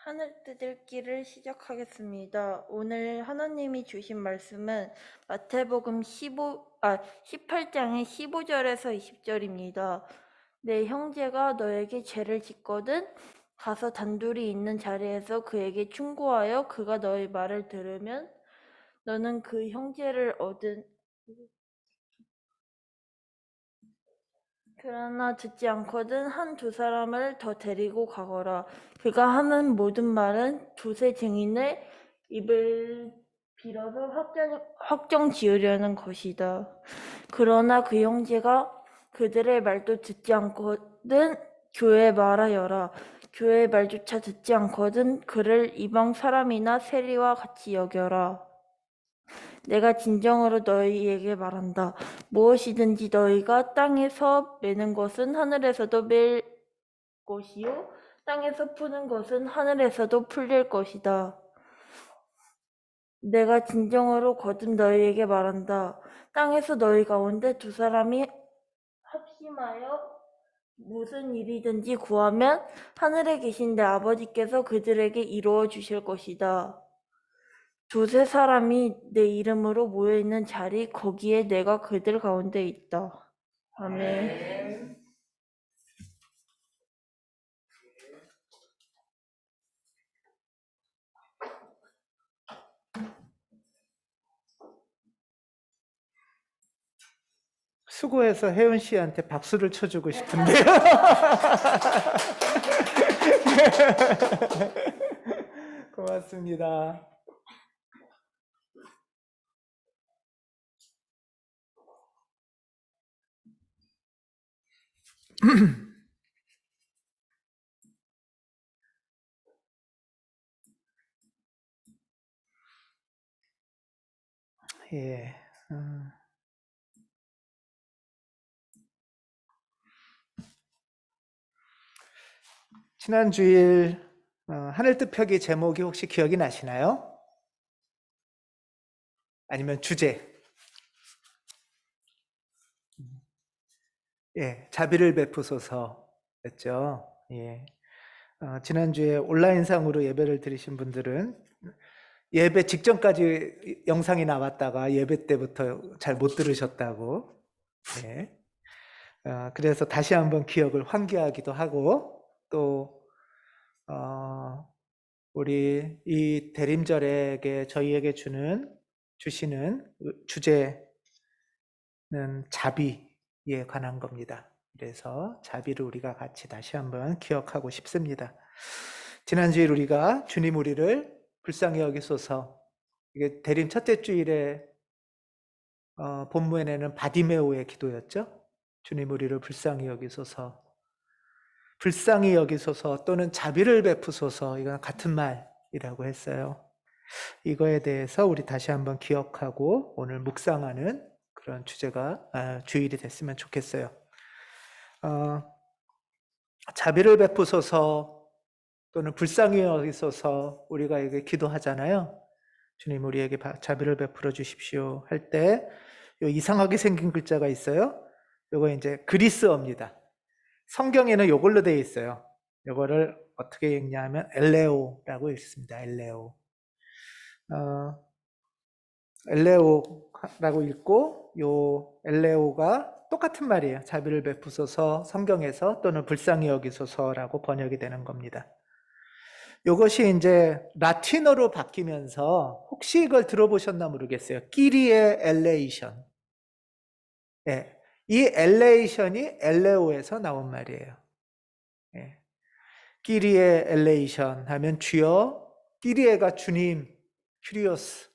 하늘 뜯을기를 시작하겠습니다. 오늘 하나님이 주신 말씀은 마태복음 18장의 15절에서 20절입니다. 내 형제가 너에게 죄를 짓거든 가서 단둘이 있는 자리에서 그에게 충고하여 그가 너의 말을 들으면 너는 그 형제를 그러나 듣지 않거든 한두 사람을 더 데리고 가거라. 그가 하는 모든 말은 두세 증인의 입을 빌어서 확정 지으려는 것이다. 그러나 그 형제가 그들의 말도 듣지 않거든 교회에 말하여라. 교회의 말조차 듣지 않거든 그를 이방 사람이나 세리와 같이 여겨라. 내가 진정으로 너희에게 말한다. 무엇이든지 너희가 땅에서 매는 것은 하늘에서도 맬 것이요 땅에서 푸는 것은 하늘에서도 풀릴 것이다. 내가 진정으로 거듭 너희에게 말한다. 땅에서 너희 가운데 두 사람이 합심하여 무슨 일이든지 구하면 하늘에 계신 내 아버지께서 그들에게 이루어 주실 것이다. 두세 사람이 내 이름으로 모여있는 자리 거기에 내가 그들 가운데 있다. 아멘. 수고해서 혜은 씨한테 박수를 쳐주고 싶은데요. 고맙습니다. 예. 지난 주일 하늘 뜻펴기 제목이 혹시 기억이 나시나요? 아니면 주제? 예, 자비를 베푸소서였죠. 예. 지난주에 온라인상으로 예배를 드리신 분들은 예배 직전까지 영상이 나왔다가 예배 때부터 잘 못 들으셨다고. 예. 그래서 다시 한번 기억을 환기하기도 하고 또 우리 이 대림절에게 저희에게 주시는 주제는 자비에 관한 겁니다. 그래서 자비를 우리가 같이 다시 한번 기억하고 싶습니다. 지난주에 우리가 주님 우리를 불쌍히 여기소서, 이게 대림 첫째 주일에 본문에는 바디메오의 기도였죠. 주님 우리를 불쌍히 여기소서, 불쌍히 여기소서 또는 자비를 베푸소서, 이건 같은 말이라고 했어요. 이거에 대해서 우리 다시 한번 기억하고 오늘 묵상하는 그런 주일이 됐으면 좋겠어요. 자비를 베푸소서 또는 불쌍히 여기소서 우리가 이게 기도하잖아요. 주님 우리에게 자비를 베풀어 주십시오 할 때 이상하게 생긴 글자가 있어요. 이거 이제 그리스어입니다. 성경에는 이걸로 되어 있어요. 이거를 어떻게 읽냐면 엘레오라고 읽습니다. 엘레오라고 읽고 요 엘레오가 똑같은 말이에요. 자비를 베푸소서 성경에서 또는 불쌍히 여기소서라고 번역이 되는 겁니다. 이것이 이제 라틴어로 바뀌면서 혹시 이걸 들어보셨나 모르겠어요. 끼리에 엘레이션. 네. 이 엘레이션이 엘레오에서 나온 말이에요. 네. 끼리에 엘레이션 하면 주여, 끼리에가 주님, 큐리오스,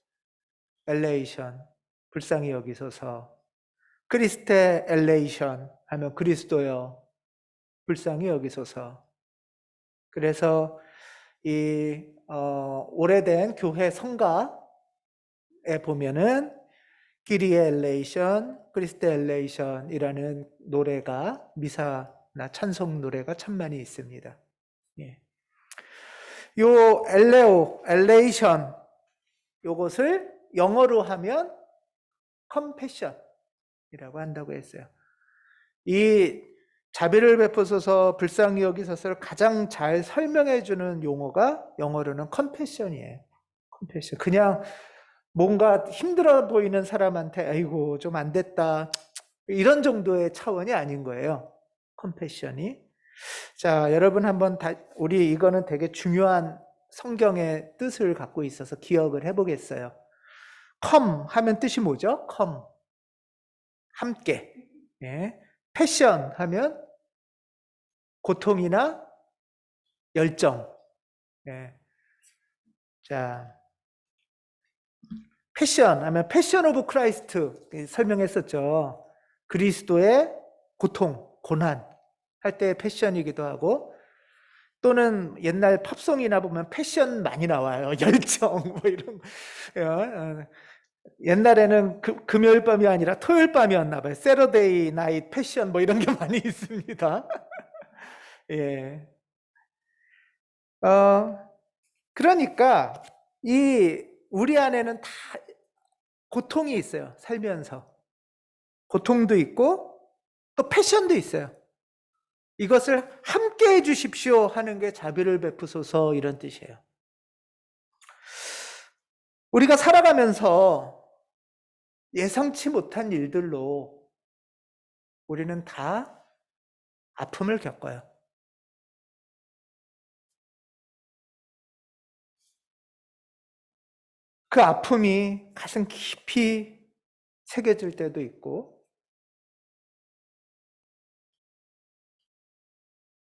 엘레이션, 불쌍히 여기소서. 크리스테 엘레이션 하면 그리스도여, 불쌍히 여기소서. 그래서 이 오래된 교회 성가에 보면은 끼리에 엘레이션, 크리스테 엘레이션이라는 노래가, 미사나 찬송 노래가 참 많이 있습니다. 예. 요 엘레이션, 요것을 영어로 하면 컴패션이라고 한다고 했어요. 이 자비를 베푸소서 불쌍히 여기소서를 가장 잘 설명해 주는 용어가 영어로는 컴패션이에요. 컴패션. 그냥 뭔가 힘들어 보이는 사람한테 아이고 좀 안 됐다 이런 정도의 차원이 아닌 거예요. 컴패션이. 자, 여러분 한번 우리 이거는 되게 중요한 성경의 뜻을 갖고 있어서 기억을 해보겠어요. 컴 하면 뜻이 뭐죠? 컴. 함께. 예. 패션 하면 고통이나 열정. 예. 자, 패션 하면 패션 오브 크라이스트 설명했었죠. 그리스도의 고통, 고난 할 때의 패션이기도 하고 또는 옛날 팝송이나 보면 패션 많이 나와요. 열정 뭐 이런 옛날에는 금요일 밤이 아니라 토요일 밤이었나 봐요. 세러데이 나잇 패션 뭐 이런 게 많이 있습니다. 예. 그러니까 우리 안에는 다 고통이 있어요. 살면서 고통도 있고 또 패션도 있어요. 이것을 함께 해 주십시오 하는 게 자비를 베푸소서 이런 뜻이에요. 우리가 살아가면서 예상치 못한 일들로 우리는 다 아픔을 겪어요. 그 아픔이 가슴 깊이 새겨질 때도 있고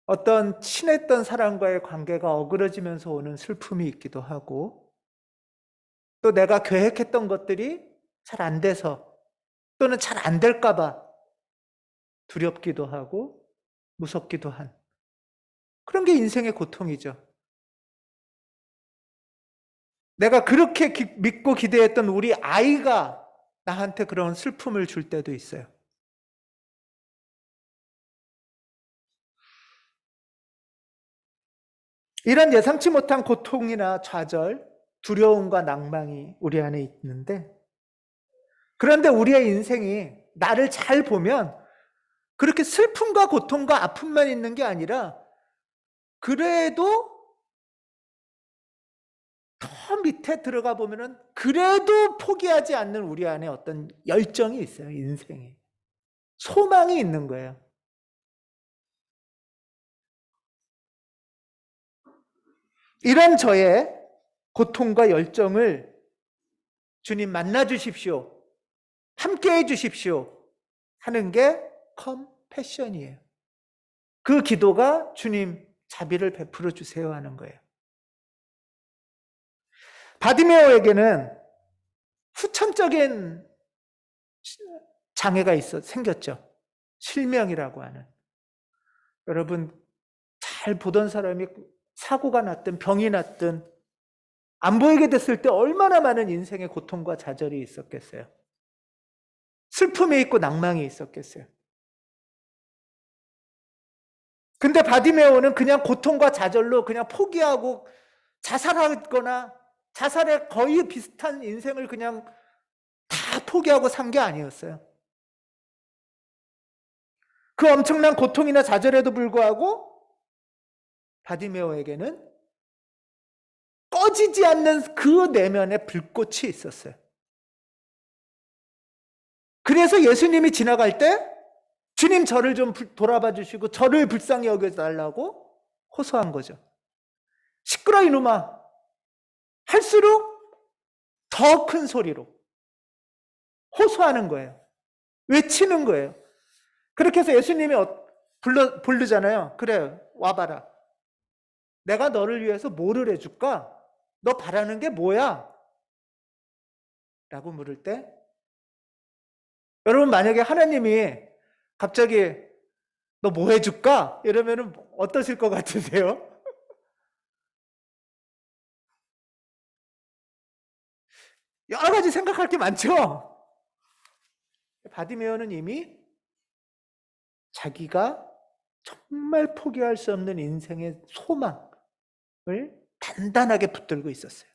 어떤 친했던 사람과의 관계가 어그러지면서 오는 슬픔이 있기도 하고 또 내가 계획했던 것들이 잘 안 돼서 또는 잘 안 될까 봐 두렵기도 하고 무섭기도 한 그런 게 인생의 고통이죠. 내가 그렇게 믿고 기대했던 우리 아이가 나한테 그런 슬픔을 줄 때도 있어요. 이런 예상치 못한 고통이나 좌절, 두려움과 낭망이 우리 안에 있는데 그런데 우리의 인생이 나를 잘 보면 그렇게 슬픔과 고통과 아픔만 있는 게 아니라 그래도 더 밑에 들어가 보면은 그래도 포기하지 않는 우리 안에 어떤 열정이 있어요. 인생에. 소망이 있는 거예요. 이런 저의 고통과 열정을 주님 만나 주십시오. 함께 해 주십시오. 하는 게 컴패션이에요. 그 기도가 주님 자비를 베풀어 주세요 하는 거예요. 바디메오에게는 후천적인 장애가 생겼죠. 실명이라고 하는. 여러분 잘 보던 사람이 사고가 났든 병이 났든 안 보이게 됐을 때 얼마나 많은 인생의 고통과 좌절이 있었겠어요. 슬픔이 있고 낭망이 있었겠어요. 근데 바디메오는 그냥 고통과 좌절로 그냥 포기하고 자살하거나 자살에 거의 비슷한 인생을 그냥 다 포기하고 산 게 아니었어요. 그 엄청난 고통이나 좌절에도 불구하고 바디메오에게는 꺼지지 않는 그 내면에 불꽃이 있었어요. 그래서 예수님이 지나갈 때 주님 저를 좀 돌아봐 주시고 저를 불쌍히 여겨달라고 호소한 거죠. 시끄러 이놈아. 할수록 더 큰 소리로 호소하는 거예요. 외치는 거예요. 그렇게 해서 예수님이 부르잖아요. 그래 와봐라. 내가 너를 위해서 뭐를 해줄까? 너 바라는 게 뭐야? 라고 물을 때 여러분 만약에 하나님이 갑자기 너 뭐 해줄까? 이러면 어떠실 것 같으세요? 여러 가지 생각할 게 많죠? 바디메오는 이미 자기가 정말 포기할 수 없는 인생의 소망을 단단하게 붙들고 있었어요.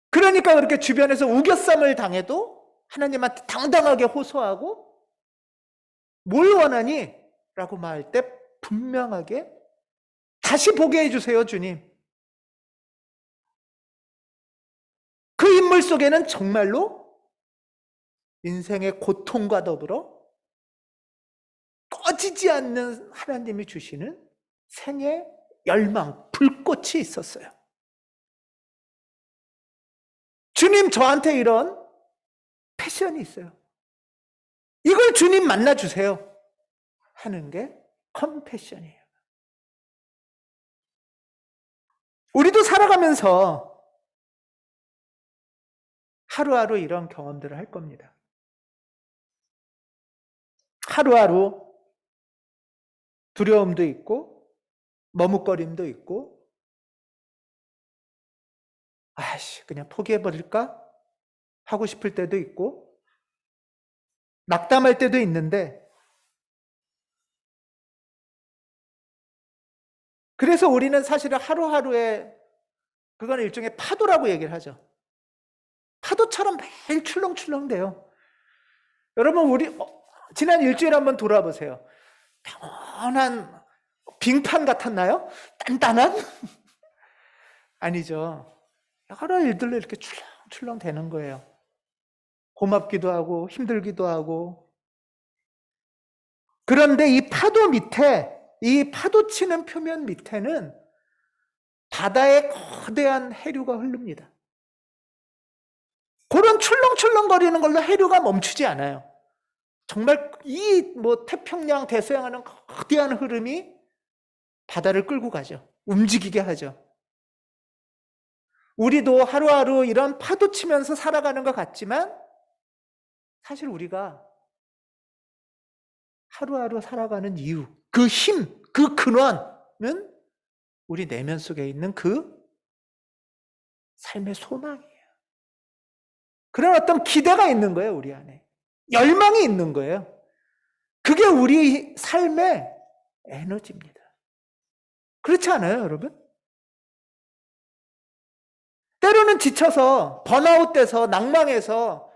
그러니까 그렇게 주변에서 우겨쌈을 당해도 하나님한테 당당하게 호소하고 뭘 원하니? 라고 말할 때 분명하게 다시 보게 해주세요, 주님. 그 인물 속에는 정말로 인생의 고통과 더불어 꺼지지 않는 하나님이 주시는 생의 열망, 불꽃이 있었어요. 주님, 저한테 이런 패션이 있어요. 이걸 주님 만나주세요. 하는 게 컴패션이에요. 우리도 살아가면서 하루하루 이런 경험들을 할 겁니다. 하루하루 두려움도 있고 머뭇거림도 있고 그냥 포기해버릴까? 하고 싶을 때도 있고 낙담할 때도 있는데, 그래서 우리는 사실은 하루하루에 그건 일종의 파도라고 얘기를 하죠. 파도처럼 매일 출렁출렁대요. 여러분, 우리 지난 일주일 한번 돌아보세요. 평온한 빙판 같았나요? 단단한? 아니죠. 여러 일들로 이렇게 출렁출렁 되는 거예요. 고맙기도 하고 힘들기도 하고. 그런데 이 파도 밑에, 이 파도 치는 표면 밑에는 바다의 거대한 해류가 흐릅니다. 그런 출렁출렁거리는 걸로 해류가 멈추지 않아요. 정말 이 태평양, 대서양하는 거대한 흐름이 바다를 끌고 가죠. 움직이게 하죠. 우리도 하루하루 이런 파도 치면서 살아가는 것 같지만 사실 우리가 하루하루 살아가는 이유, 그 힘, 그 근원은 우리 내면 속에 있는 그 삶의 소망이에요. 그런 어떤 기대가 있는 거예요, 우리 안에. 열망이 있는 거예요. 그게 우리 삶의 에너지입니다. 그렇지 않아요, 여러분? 때로는 지쳐서 번아웃 돼서 낭망해서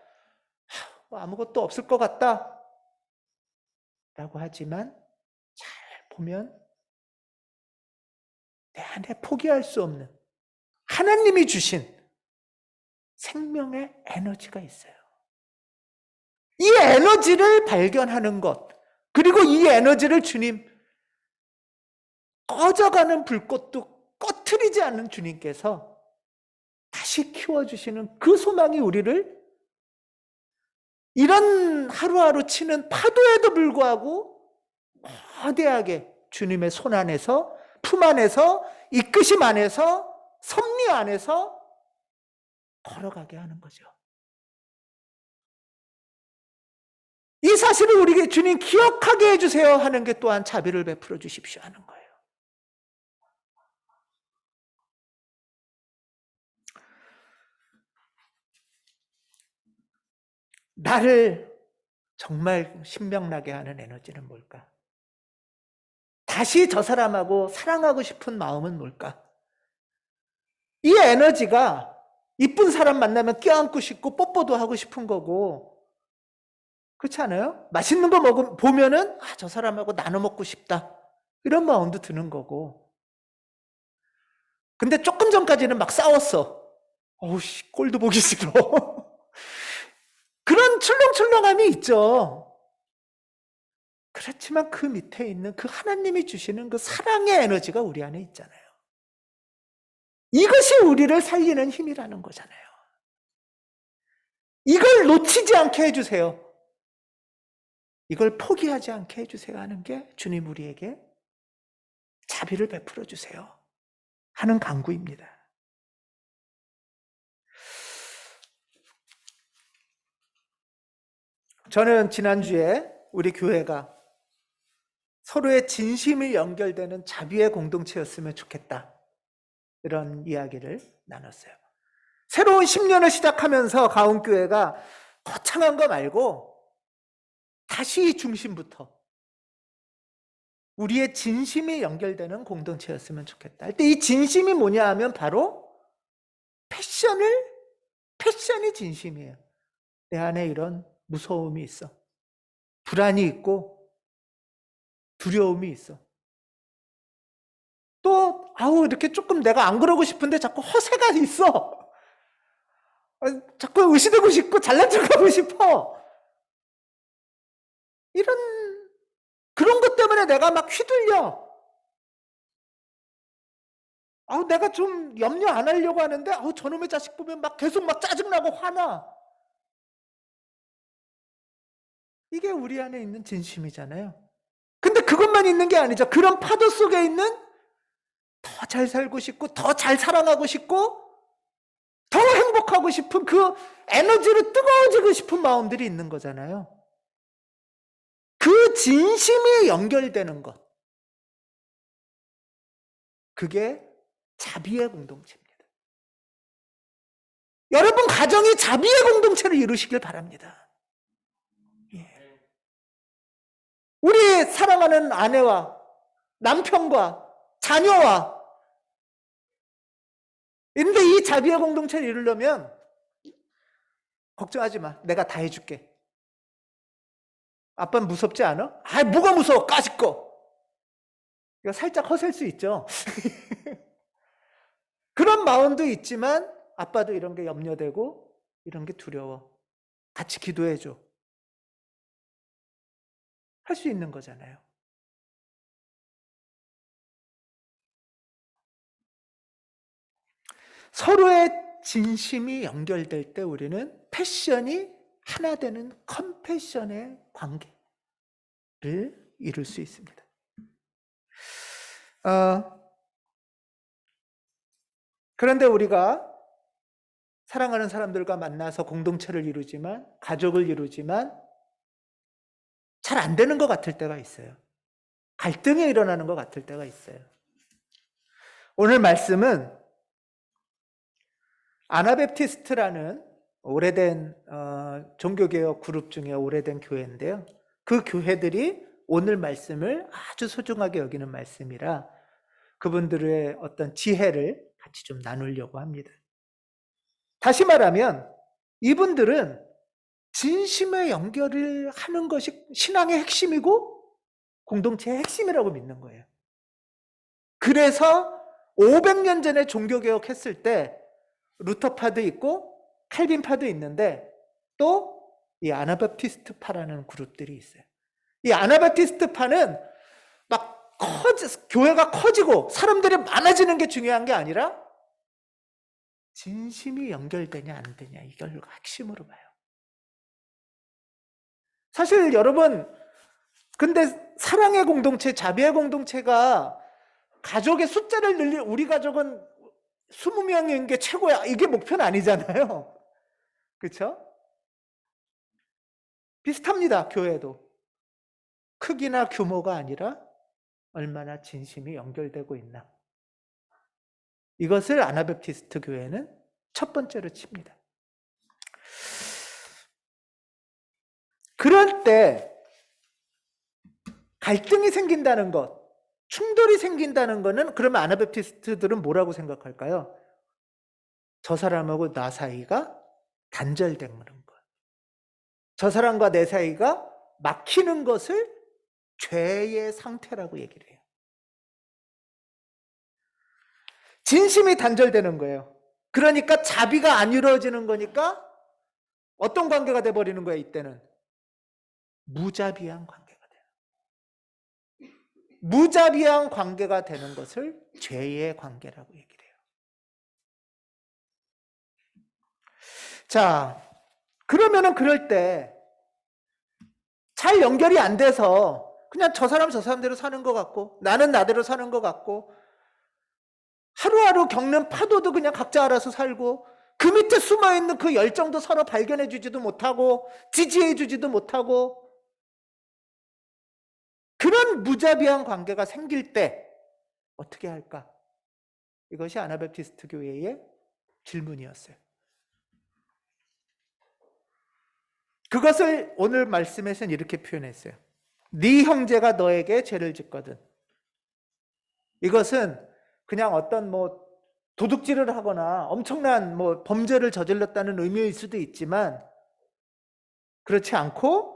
아무것도 없을 것 같다 라고 하지만 잘 보면 내 안에 포기할 수 없는 하나님이 주신 생명의 에너지가 있어요. 이 에너지를 발견하는 것, 그리고 이 에너지를 주님, 꺼져가는 불꽃도 꺼트리지 않는 주님께서 다시 키워주시는 그 소망이 우리를 이런 하루하루 치는 파도에도 불구하고 거대하게 주님의 손 안에서, 품 안에서, 이끄심 안에서, 섭리 안에서 걸어가게 하는 거죠. 이 사실을 우리에게 주님 기억하게 해주세요 하는 게 또한 자비를 베풀어 주십시오 하는 거예요. 나를 정말 신명나게 하는 에너지는 뭘까? 다시 저 사람하고 사랑하고 싶은 마음은 뭘까? 이 에너지가 이쁜 사람 만나면 껴안고 싶고 뽀뽀도 하고 싶은 거고, 그렇지 않아요? 맛있는 거 보면은 저 사람하고 나눠 먹고 싶다 이런 마음도 드는 거고. 근데 조금 전까지는 막 싸웠어. 어우씨, 꼴도 보기 싫어. 그런 출렁출렁함이 있죠. 그렇지만 그 밑에 있는 그 하나님이 주시는 그 사랑의 에너지가 우리 안에 있잖아요. 이것이 우리를 살리는 힘이라는 거잖아요. 이걸 놓치지 않게 해주세요. 이걸 포기하지 않게 해주세요 하는 게 주님 우리에게 자비를 베풀어 주세요 하는 간구입니다. 저는 지난주에 우리 교회가 서로의 진심이 연결되는 자비의 공동체였으면 좋겠다, 이런 이야기를 나눴어요. 새로운 10년을 시작하면서 가운교회가 거창한 거 말고 다시 중심부터 우리의 진심이 연결되는 공동체였으면 좋겠다. 근데 이 진심이 뭐냐 하면 바로 패션이 진심이에요. 내 안에 이런 무서움이 있어. 불안이 있고 두려움이 있어. 또 이렇게 조금 내가 안 그러고 싶은데 자꾸 허세가 있어. 자꾸 의심되고 싶고 잘난 척하고 싶어. 그런 것 때문에 내가 막 휘둘려. 내가 좀 염려 안 하려고 하는데 저놈의 자식 보면 막 계속 막 짜증나고 화나. 이게 우리 안에 있는 진심이잖아요. 근데 그것만 있는 게 아니죠. 그런 파도 속에 있는 더 잘 살고 싶고 더 잘 사랑하고 싶고 더 행복하고 싶은 그 에너지로 뜨거워지고 싶은 마음들이 있는 거잖아요. 그 진심이 연결되는 것. 그게 자비의 공동체입니다. 여러분 가정이 자비의 공동체를 이루시길 바랍니다. 예. 우리 사랑하는 아내와 남편과 자녀와 근데 이 자비의 공동체를 이루려면 걱정하지 마. 내가 다 해줄게. 아빠는 무섭지 않아? 뭐가 무서워? 까짓거. 이거 살짝 허셀 수 있죠. 그런 마음도 있지만 아빠도 이런 게 염려되고 이런 게 두려워. 같이 기도해줘. 할 수 있는 거잖아요. 서로의 진심이 연결될 때 우리는 패션이 하나 되는 컴패션의 관계를 이룰 수 있습니다. 그런데 우리가 사랑하는 사람들과 만나서 공동체를 이루지만, 가족을 이루지만 잘 안 되는 것 같을 때가 있어요. 갈등이 일어나는 것 같을 때가 있어요. 오늘 말씀은 아나베프티스트라는 오래된 종교개혁 그룹 중에 오래된 교회인데요. 그 교회들이 오늘 말씀을 아주 소중하게 여기는 말씀이라 그분들의 어떤 지혜를 같이 좀 나누려고 합니다. 다시 말하면 이분들은 진심의 연결을 하는 것이 신앙의 핵심이고 공동체의 핵심이라고 믿는 거예요. 그래서 500년 전에 종교개혁했을 때 루터파도 있고 칼빈파도 있는데 또 이 아나바티스트파라는 그룹들이 있어요. 이 아나바티스트파는 막 교회가 커지고 사람들이 많아지는 게 중요한 게 아니라 진심이 연결되냐 안 되냐 이걸 핵심으로 봐요. 사실 여러분 근데 사랑의 공동체, 자비의 공동체가 가족의 숫자를 우리 가족은 20명인 게 최고야. 이게 목표는 아니잖아요. 그렇죠? 비슷합니다. 교회도. 크기나 규모가 아니라 얼마나 진심이 연결되고 있나. 이것을 아나베프티스트 교회는 첫 번째로 칩니다. 그럴 때 갈등이 생긴다는 것, 충돌이 생긴다는 것은 그러면 아나베프티스트들은 뭐라고 생각할까요? 저 사람하고 나 사이가 단절된 것. 저 사람과 내 사이가 막히는 것을 죄의 상태라고 얘기를 해요. 진심이 단절되는 거예요. 그러니까 자비가 안 이루어지는 거니까 어떤 관계가 돼버리는 거예요, 이때는? 무자비한 관계가 돼요. 무자비한 관계가 되는 것을 죄의 관계라고 얘기를 해요. 자, 그러면은 그럴 때 잘 연결이 안 돼서 그냥 저 사람대로 사는 것 같고 나는 나대로 사는 것 같고 하루하루 겪는 파도도 그냥 각자 알아서 살고 그 밑에 숨어있는 그 열정도 서로 발견해 주지도 못하고 지지해 주지도 못하고 그런 무자비한 관계가 생길 때 어떻게 할까? 이것이 아나베프티스트 교회의 질문이었어요. 그것을 오늘 말씀에서는 이렇게 표현했어요. 네 형제가 너에게 죄를 짓거든. 이것은 그냥 어떤 도둑질을 하거나 엄청난 범죄를 저질렀다는 의미일 수도 있지만 그렇지 않고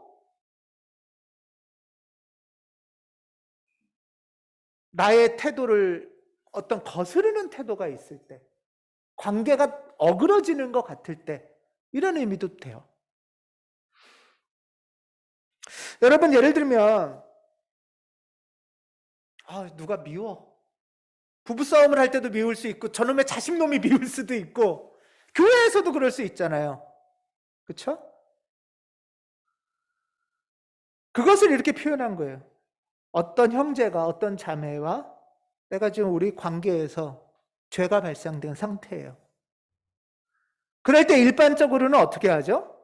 나의 태도를 어떤 거스르는 태도가 있을 때, 관계가 어그러지는 것 같을 때, 이런 의미도 돼요. 여러분, 예를 들면 누가 미워. 부부싸움을 할 때도 미울 수 있고 저놈의 자식놈이 미울 수도 있고 교회에서도 그럴 수 있잖아요. 그렇죠? 그것을 이렇게 표현한 거예요. 어떤 형제가 어떤 자매와 내가 지금 우리 관계에서 죄가 발생된 상태예요. 그럴 때 일반적으로는 어떻게 하죠?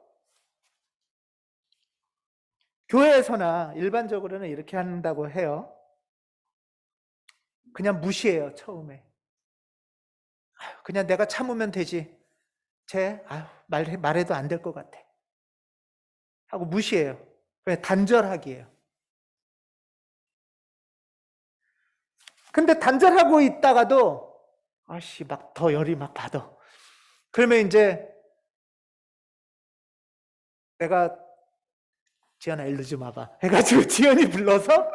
교회에서나 일반적으로는 이렇게 한다고 해요. 그냥 무시해요, 처음에. 그냥 내가 참으면 되지. 말해도 안 될 것 같아. 하고 무시해요. 그냥 단절하기예요. 근데 단절하고 있다가도 막 더 열이 막 받아. 그러면 이제 내가 지연아 일로 좀 와봐 해가지고 지연이 불러서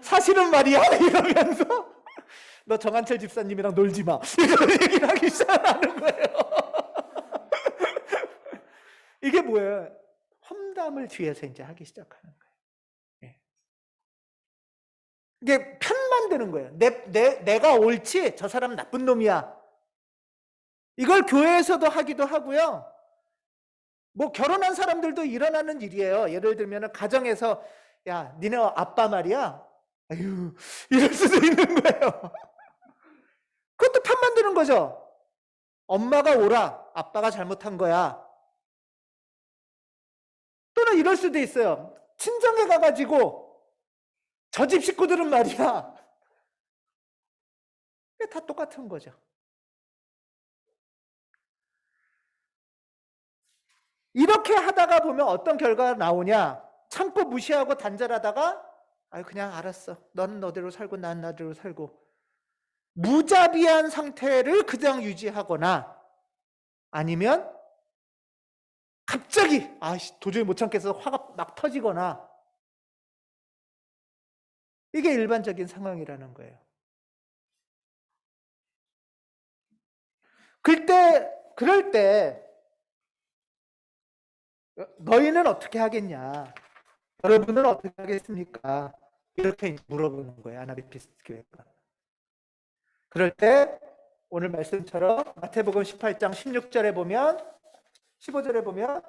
사실은 말이야 이러면서 너 정한철 집사님이랑 놀지 마 이런 얘기를 하기 시작하는 거예요. 이게 뭐예요? 험담을 뒤에서 이제 하기 시작하는 거예요. 예. 이게 편 만드는 거예요. 내가 옳지 저 사람 나쁜 놈이야. 이걸 교회에서도 하기도 하고요. 뭐 결혼한 사람들도 일어나는 일이에요. 예를 들면 가정에서 야 니네 아빠 말이야 아유 이럴 수도 있는 거예요. 그것도 편 만드는 거죠. 엄마가 옳아 아빠가 잘못한 거야. 또는 이럴 수도 있어요. 친정에 가가지고 저 집 식구들은 말이야 다 똑같은 거죠. 이렇게 하다가 보면 어떤 결과가 나오냐? 참고 무시하고 단절하다가 그냥 알았어. 넌 너대로 살고 난 나대로 살고 무자비한 상태를 그냥 유지하거나 아니면 갑자기 도저히 못 참겠어 화가 막 터지거나 이게 일반적인 상황이라는 거예요. 그럴 때 너희는 어떻게 하겠냐? 여러분은 어떻게 하겠습니까? 이렇게 물어보는 거예요. 아나비피스트 교회가. 그럴 때 오늘 말씀처럼 마태복음 18장 16절에 보면 15절에 보면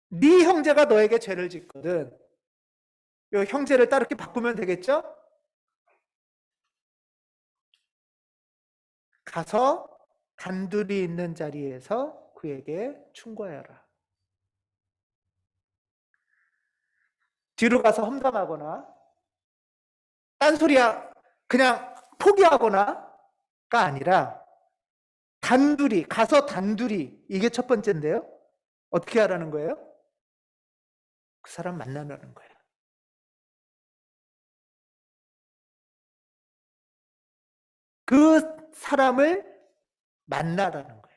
네 형제가 너에게 죄를 짓거든 이 형제를 따르게 바꾸면 되겠죠? 가서 단둘이 있는 자리에서 그에게 충고하여라. 뒤로 가서 험담하거나 딴소리야 그냥 포기하거나가 아니라 가서 단둘이 이게 첫 번째인데요. 어떻게 하라는 거예요? 그 사람 만나라는 거예요. 그 사람을 만나라는 거예요.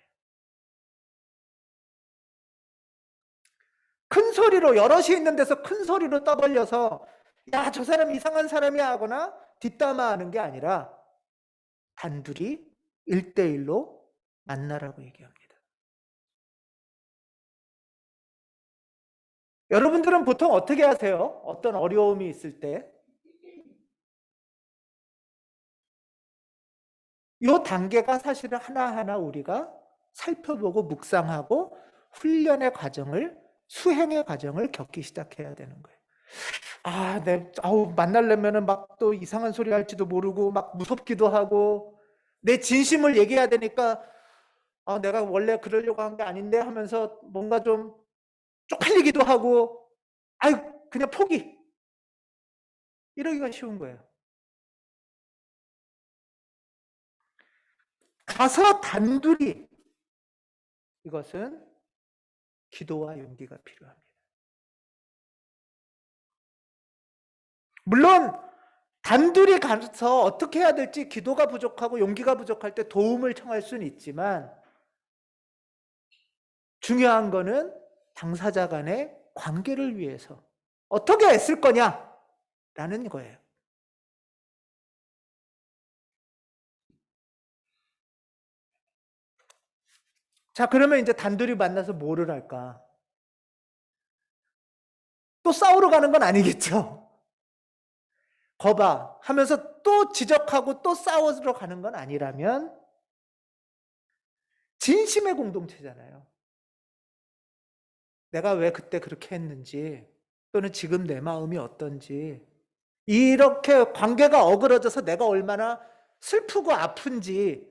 큰 소리로 여럿이 있는 데서 큰 소리로 떠벌려서 야, 저 사람 이상한 사람이야 하거나 뒷담화하는 게 아니라 단둘이 1대1로 만나라고 얘기합니다. 여러분들은 보통 어떻게 하세요? 어떤 어려움이 있을 때? 이 단계가 사실은 하나하나 우리가 살펴보고 묵상하고 훈련의 과정을 수행의 과정을 겪기 시작해야 되는 거예요. 만나려면은 막 또 이상한 소리 할지도 모르고 막 무섭기도 하고 내 진심을 얘기해야 되니까 내가 원래 그러려고 한 게 아닌데 하면서 뭔가 좀 쪽팔리기도 하고 그냥 포기 이러기가 쉬운 거예요. 가서 단둘이 이것은 기도와 용기가 필요합니다. 물론 단둘이 가서 어떻게 해야 될지 기도가 부족하고 용기가 부족할 때 도움을 청할 수는 있지만 중요한 거는 당사자 간의 관계를 위해서 어떻게 애쓸 거냐라는 거예요. 자, 그러면 이제 단둘이 만나서 뭐를 할까? 또 싸우러 가는 건 아니겠죠? 거봐 하면서 또 지적하고 또 싸우러 가는 건 아니라면 진심의 공동체잖아요. 내가 왜 그때 그렇게 했는지, 또는 지금 내 마음이 어떤지, 이렇게 관계가 어그러져서 내가 얼마나 슬프고 아픈지,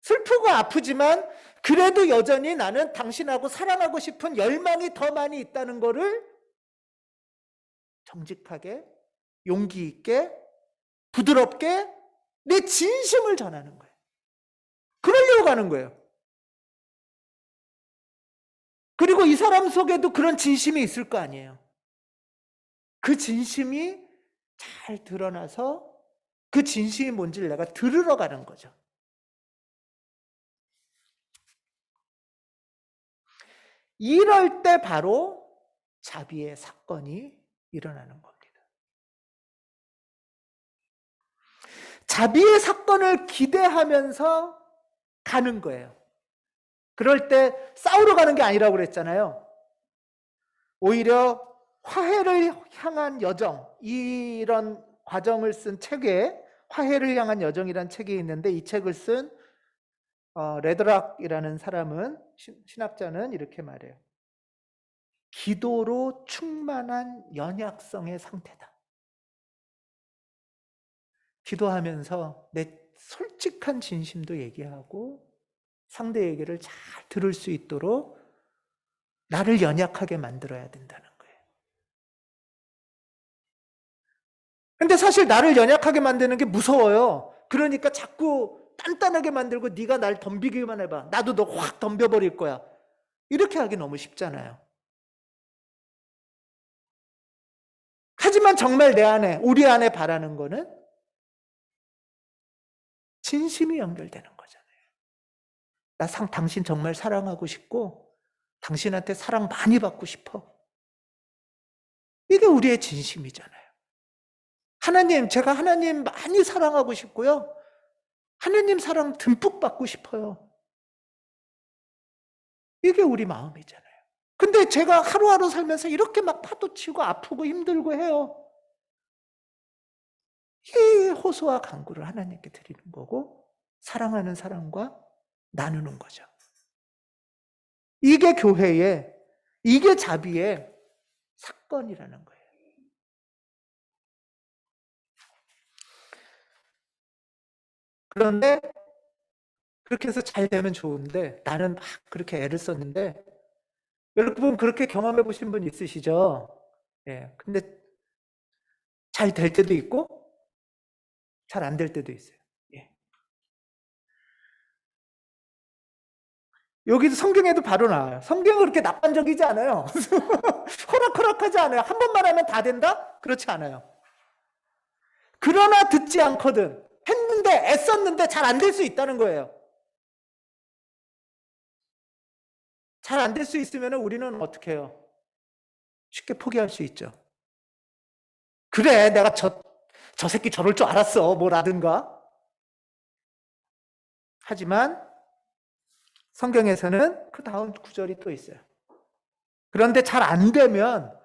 슬프고 아프지만 그래도 여전히 나는 당신하고 사랑하고 싶은 열망이 더 많이 있다는 거를 정직하게, 용기 있게, 부드럽게 내 진심을 전하는 거예요. 그러려고 가는 거예요. 그리고 이 사람 속에도 그런 진심이 있을 거 아니에요. 그 진심이 잘 드러나서 그 진심이 뭔지를 내가 들으러 가는 거죠. 이럴 때 바로 자비의 사건이 일어나는 겁니다. 자비의 사건을 기대하면서 가는 거예요. 그럴 때 싸우러 가는 게 아니라고 그랬잖아요. 오히려 화해를 향한 여정, 이런 과정을 쓴 책에 화해를 향한 여정이라는 책이 있는데, 이 책을 쓴 레드락이라는 사람은, 신학자는 이렇게 말해요. 기도로 충만한 연약성의 상태다. 기도하면서 내 솔직한 진심도 얘기하고 상대 얘기를 잘 들을 수 있도록 나를 연약하게 만들어야 된다는 거예요. 근데 사실 나를 연약하게 만드는 게 무서워요. 그러니까 자꾸 단단하게 만들고 네가 날 덤비기만 해봐. 나도 너 확 덤벼버릴 거야. 이렇게 하기 너무 쉽잖아요. 하지만 정말 내 안에, 우리 안에 바라는 거는 진심이 연결되는 거잖아요. 당신 정말 사랑하고 싶고 당신한테 사랑 많이 받고 싶어. 이게 우리의 진심이잖아요. 하나님, 제가 하나님 많이 사랑하고 싶고요. 하나님 사랑 듬뿍 받고 싶어요. 이게 우리 마음이잖아요. 근데 제가 하루하루 살면서 이렇게 막 파도치고 아프고 힘들고 해요. 이 호소와 간구를 하나님께 드리는 거고, 사랑하는 사람과 나누는 거죠. 이게 교회의, 이게 자비의 사건이라는 거예요. 그런데 그렇게 해서 잘 되면 좋은데, 나는 막 그렇게 애를 썼는데, 여러분 그렇게 경험해 보신 분 있으시죠? 예. 근데 잘 될 때도 있고 잘 안 될 때도 있어요. 예. 여기도 성경에도 바로 나와요. 성경은 그렇게 낙관적이지 않아요. 호락호락하지 않아요. 한 번만 하면 다 된다? 그렇지 않아요. 그러나 듣지 않거든. 했는데 애썼는데 잘 안 될 수 있다는 거예요. 잘 안 될 수 있으면 우리는 어떻게 해요? 쉽게 포기할 수 있죠. 그래, 내가 저 새끼 저럴 줄 알았어. 뭐라든가. 하지만 성경에서는 그 다음 구절이 또 있어요. 그런데 잘 안 되면,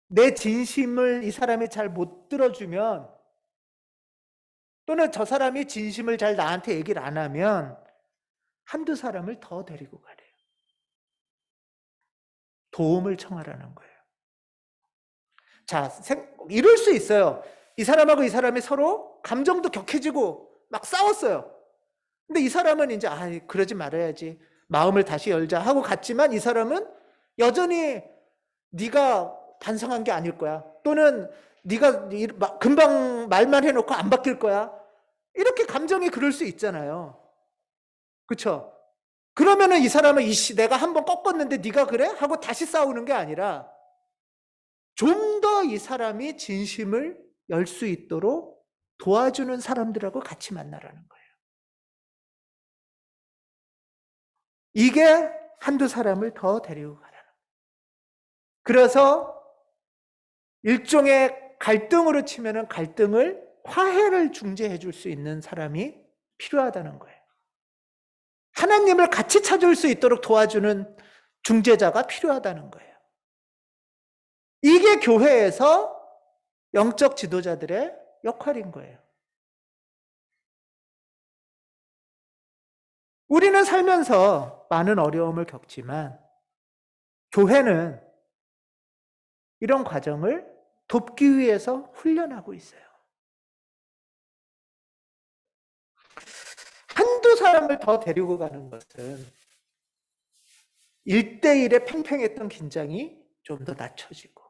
내 진심을 이 사람이 잘 못 들어주면, 또는 저 사람이 진심을 잘 나한테 얘기를 안 하면 한두 사람을 더 데리고 가래요. 도움을 청하라는 거예요. 자, 이럴 수 있어요. 이 사람하고 이 사람이 서로 감정도 격해지고 막 싸웠어요. 근데 이 사람은 이제 그러지 말아야지, 마음을 다시 열자 하고 갔지만, 이 사람은 여전히 네가 반성한 게 아닐 거야, 또는 네가 금방 말만 해놓고 안 바뀔 거야, 이렇게 감정이 그럴 수 있잖아요. 그렇죠? 그러면은 이 사람은 내가 한번 꺾었는데 네가 그래? 하고 다시 싸우는 게 아니라 좀 더 이 사람이 진심을 열 수 있도록 도와주는 사람들하고 같이 만나라는 거예요. 이게 한두 사람을 더 데리고 가라는 거예요. 그래서 일종의 갈등으로 치면은 갈등을, 화해를 중재해 줄 수 있는 사람이 필요하다는 거예요. 하나님을 같이 찾을 수 있도록 도와주는 중재자가 필요하다는 거예요. 이게 교회에서 영적 지도자들의 역할인 거예요. 우리는 살면서 많은 어려움을 겪지만 교회는 이런 과정을 돕기 위해서 훈련하고 있어요. 한두 사람을 더 데리고 가는 것은 1대1의 팽팽했던 긴장이 좀 더 낮춰지고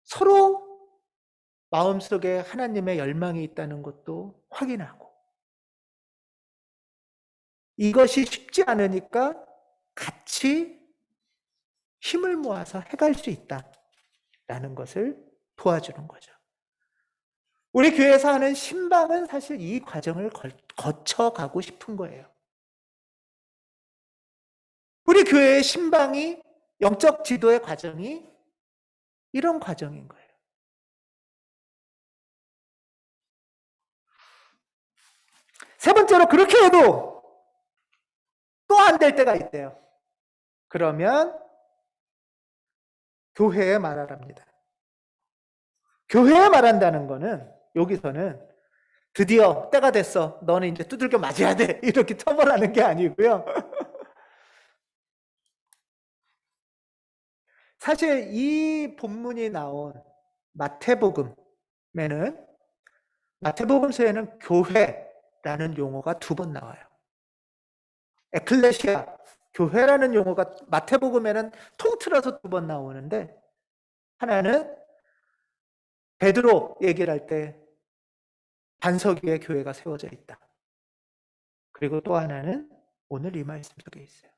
서로 마음속에 하나님의 열망이 있다는 것도 확인하고 이것이 쉽지 않으니까 같이 힘을 모아서 해갈 수 있다라는 것을 도와주는 거죠. 우리 교회에서 하는 신방은 사실 이 과정을 거쳐가고 싶은 거예요. 우리 교회의 신방이 영적 지도의 과정이 이런 과정인 거예요. 세 번째로 그렇게 해도 또 안 될 때가 있대요. 그러면 교회에 말하랍니다. 교회에 말한다는 거는 여기서는 드디어 때가 됐어. 너는 이제 두들겨 맞아야 돼. 이렇게 처벌하는 게 아니고요. 사실 이 본문이 나온 마태복음서에는 교회라는 용어가 2번 나와요. 에클레시아, 교회라는 용어가 마태복음에는 통틀어서 2번 나오는데 하나는 베드로 얘기를 할 때 반석 위에 교회가 세워져 있다. 그리고 또 하나는 오늘 이 말씀 속에 있어요.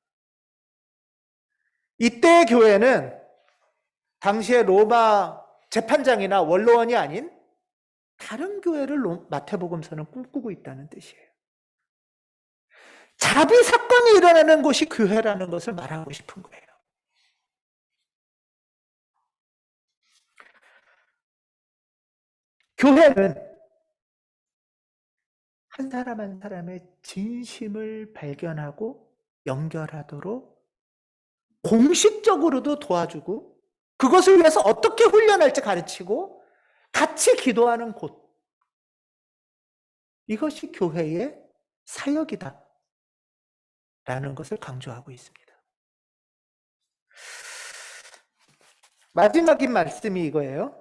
이때의 교회는 당시의 로마 재판장이나 원로원이 아닌 다른 교회를 마태복음서는 꿈꾸고 있다는 뜻이에요. 자비 사건이 일어나는 곳이 교회라는 것을 말하고 싶은 거예요. 교회는 한 사람 한 사람의 진심을 발견하고 연결하도록 공식적으로도 도와주고 그것을 위해서 어떻게 훈련할지 가르치고 같이 기도하는 곳. 이것이 교회의 사역이다. 라는 것을 강조하고 있습니다. 마지막인 말씀이 이거예요.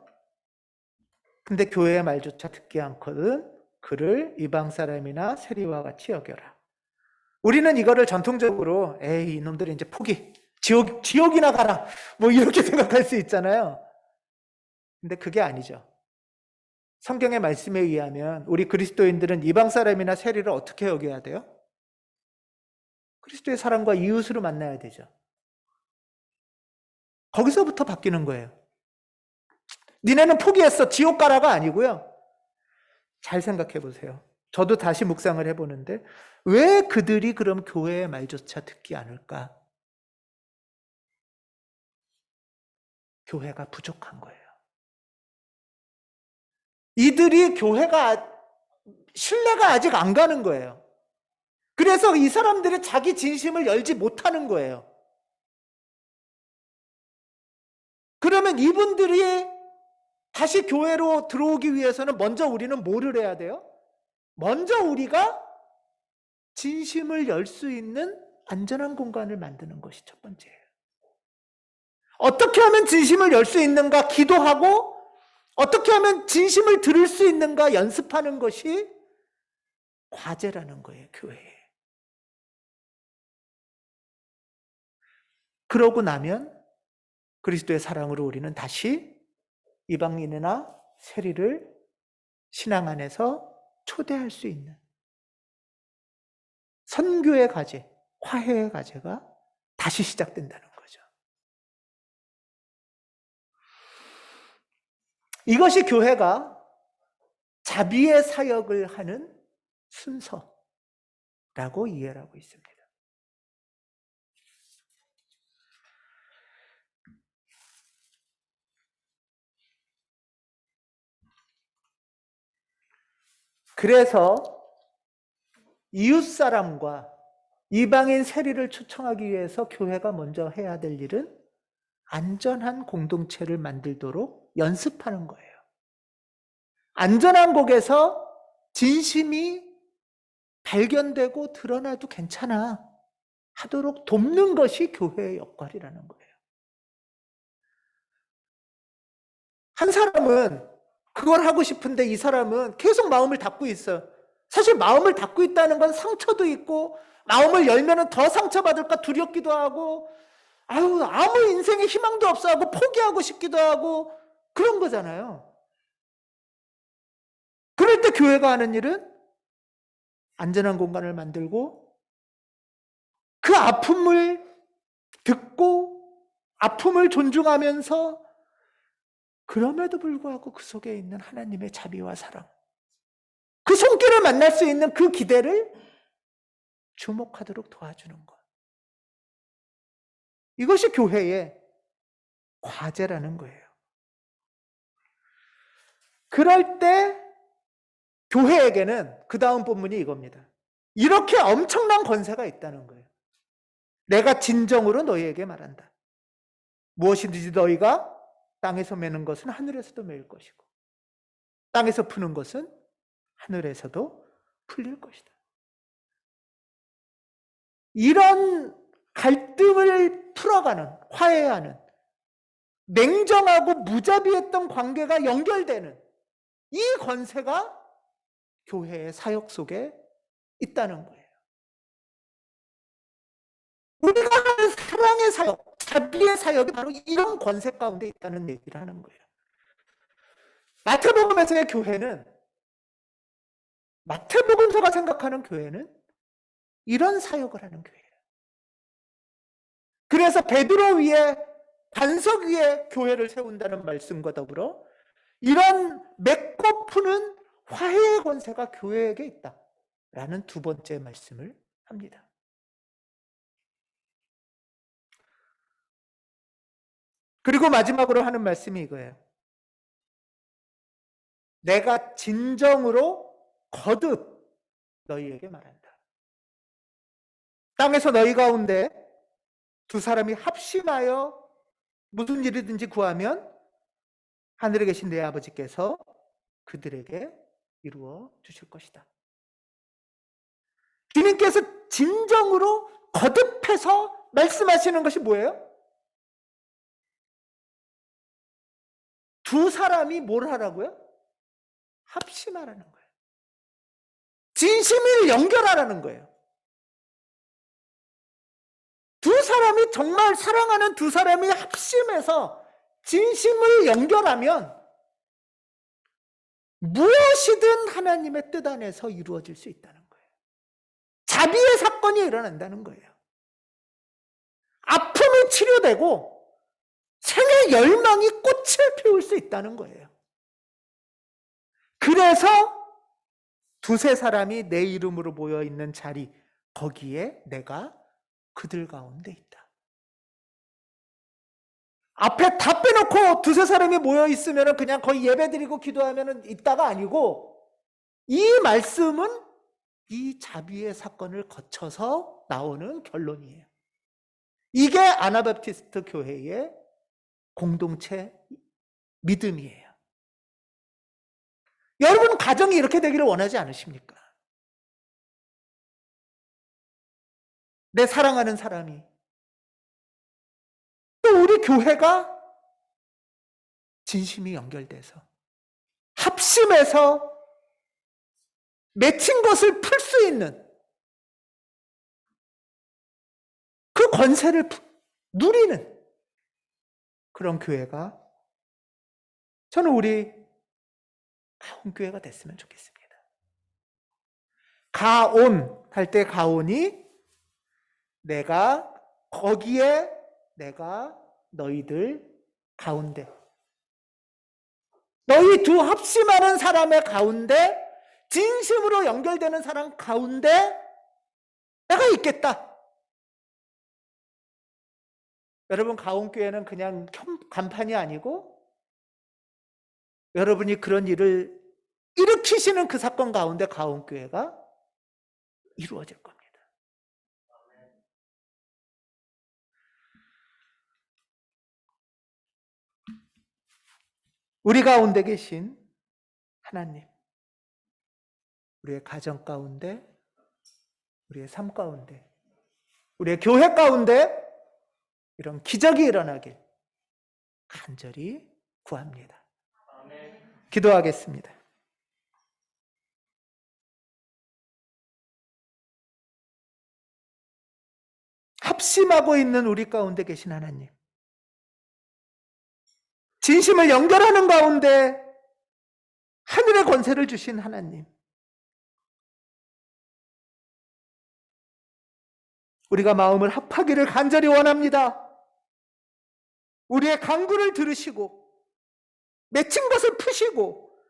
근데 교회의 말조차 듣지 않거든 그를 이방 사람이나 세리와 같이 여겨라. 우리는 이거를 전통적으로 에이 이놈들이 이제 포기 지옥이나 가라 뭐 이렇게 생각할 수 있잖아요. 근데 그게 아니죠. 성경의 말씀에 의하면 우리 그리스도인들은 이방 사람이나 세리를 어떻게 여겨야 돼요? 그리스도의 사랑과 이웃으로 만나야 되죠. 거기서부터 바뀌는 거예요. 니네는 포기했어 지옥 가라가 아니고요. 잘 생각해 보세요. 저도 다시 묵상을 해보는데 왜 그들이 그럼 교회의 말조차 듣지 않을까? 교회가 부족한 거예요. 이들이 교회가 신뢰가 아직 안 가는 거예요. 그래서 이 사람들이 자기 진심을 열지 못하는 거예요. 그러면 이분들이 다시 교회로 들어오기 위해서는 먼저 우리는 뭐를 해야 돼요? 먼저 우리가 진심을 열 수 있는 안전한 공간을 만드는 것이 첫 번째예요. 어떻게 하면 진심을 열 수 있는가 기도하고 어떻게 하면 진심을 들을 수 있는가 연습하는 것이 과제라는 거예요, 교회에. 그러고 나면 그리스도의 사랑으로 우리는 다시 이방인이나 세리를 신앙 안에서 초대할 수 있는 선교의 과제, 화해의 과제가 다시 시작된다는 거죠. 이것이 교회가 자비의 사역을 하는 순서라고 이해를 하고 있습니다. 그래서 이웃사람과 이방인 세리를 초청하기 위해서 교회가 먼저 해야 될 일은 안전한 공동체를 만들도록 연습하는 거예요. 안전한 곳에서 진심이 발견되고 드러나도 괜찮아 하도록 돕는 것이 교회의 역할이라는 거예요. 한 사람은 그걸 하고 싶은데 이 사람은 계속 마음을 닫고 있어요. 사실 마음을 닫고 있다는 건 상처도 있고, 마음을 열면 더 상처받을까 두렵기도 하고, 아무 인생에 희망도 없어 하고 포기하고 싶기도 하고 그런 거잖아요. 그럴 때 교회가 하는 일은 안전한 공간을 만들고 그 아픔을 듣고 아픔을 존중하면서 그럼에도 불구하고 그 속에 있는 하나님의 자비와 사랑, 그 손길을 만날 수 있는 그 기대를 주목하도록 도와주는 것. 이것이 교회의 과제라는 거예요. 그럴 때 교회에게는 그 다음 본문이 이겁니다. 이렇게 엄청난 권세가 있다는 거예요. 내가 진정으로 너희에게 말한다. 무엇이든지 너희가 땅에서 매는 것은 하늘에서도 매일 것이고 땅에서 푸는 것은 하늘에서도 풀릴 것이다. 이런 갈등을 풀어가는, 화해하는, 냉정하고 무자비했던 관계가 연결되는 이 권세가 교회의 사역 속에 있다는 거예요. 우리가 하는 사랑의 사역, 자비의 사역이 바로 이런 권세 가운데 있다는 얘기를 하는 거예요. 마태복음에서의 교회는, 마태복음서가 생각하는 교회는 이런 사역을 하는 교회예요. 그래서 베드로 위에, 반석 위에 교회를 세운다는 말씀과 더불어 이런 맺고 푸는 화해의 권세가 교회에게 있다라는 두 번째 말씀을 합니다. 그리고 마지막으로 하는 말씀이 이거예요. 내가 진정으로 거듭 너희에게 말한다. 땅에서 너희 가운데 두 사람이 합심하여 무슨 일이든지 구하면 하늘에 계신 내 아버지께서 그들에게 이루어 주실 것이다. 주님께서 진정으로 거듭해서 말씀하시는 것이 뭐예요? 두 사람이 뭘 하라고요? 합심하라는 거예요. 진심을 연결하라는 거예요. 두 사람이 정말 사랑하는 두 사람이 합심해서 진심을 연결하면 무엇이든 하나님의 뜻 안에서 이루어질 수 있다는 거예요. 자비의 사건이 일어난다는 거예요. 아픔이 치료되고 생의 열망이 꽃을 피울 수 있다는 거예요. 그래서 두세 사람이 내 이름으로 모여 있는 자리, 거기에 내가 그들 가운데 있다. 앞에 다 빼놓고 두세 사람이 모여 있으면 그냥 거의 예배드리고 기도하면 있다가 아니고, 이 말씀은 이 자비의 사건을 거쳐서 나오는 결론이에요. 이게 아나바프티스트 교회의 공동체 믿음이에요. 여러분 가정이 이렇게 되기를 원하지 않으십니까? 내 사랑하는 사람이, 또 우리 교회가 진심이 연결돼서 합심해서 맺힌 것을 풀 수 있는 그 권세를 누리는 그런 교회가, 저는 우리 가온교회가 됐으면 좋겠습니다. 가온 할 때 가온이 내가 거기에, 내가 너희들 가운데, 너희 두 합심하는 사람의 가운데, 진심으로 연결되는 사람 가운데 내가 있겠다. 여러분 가온교회는 그냥 간판이 아니고, 여러분이 그런 일을 일으키시는 그 사건 가운데 가온교회가 이루어질 겁니다. 우리 가운데 계신 하나님, 우리의 가정 가운데, 우리의 삶 가운데, 우리의 교회 가운데 이런 기적이 일어나길 간절히 구합니다. 기도하겠습니다. 합심하고 있는 우리 가운데 계신 하나님, 진심을 연결하는 가운데 하늘의 권세를 주신 하나님, 우리가 마음을 합하기를 간절히 원합니다. 우리의 간구를 들으시고 맺힌 것을 푸시고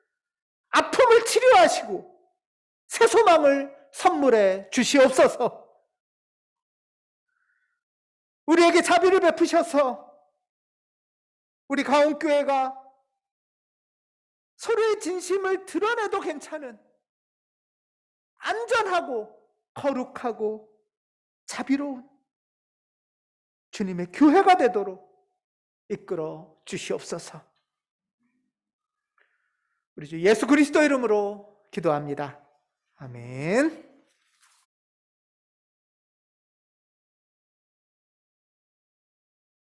아픔을 치료하시고 새 소망을 선물해 주시옵소서. 우리에게 자비를 베푸셔서 우리 가온교회가 서로의 진심을 드러내도 괜찮은 안전하고 거룩하고 자비로운 주님의 교회가 되도록 이끌어 주시옵소서. 우리 주 예수 그리스도 이름으로 기도합니다. 아멘.